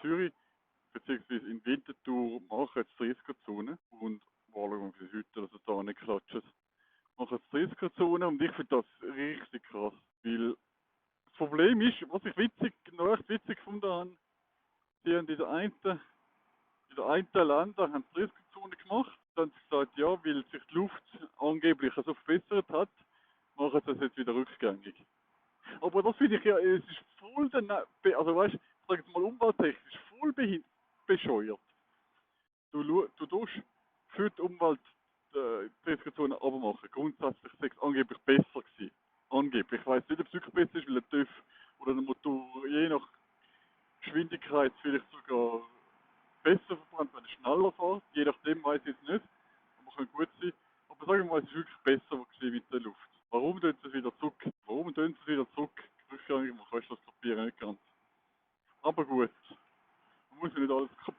Zürich, beziehungsweise in Winterthur, machen jetzt 30er-Zone und schauen, wie sie heute also da nicht klatschen. Machen jetzt 30er-Zone und ich finde das richtig krass, weil das Problem ist, was ich noch echt witzig gefunden habe, sie haben in der einen Länder haben sie 30er-Zone gemacht, dann haben sie gesagt, ja, weil sich die Luft angeblich so verbessert hat, machen sie das jetzt wieder rückgängig. Aber das finde ich ja, es ist voll also weißt du, ich sage jetzt mal umwelttechnisch, voll bescheuert. Du tust für die Umwelt die Diskussion abmachen. Grundsätzlich sei es angeblich besser gewesen. Angeblich. Ich weiß nicht, ob es wirklich besser ist, weil der TÜV oder der Motor je nach Geschwindigkeit vielleicht sogar besser verbrennt, wenn er schneller fährt. Je nachdem weiß ich jetzt nicht. Aber kann gut sein. Aber sagen wir mal, es ist wirklich besser gewesen mit der Luft. Warum tun sie es wieder zurück? Warum tun sie es wieder zurück? Rückgängig, man kann das kapieren nicht ganz. Aber gut. Man muss ja nicht alles kapieren.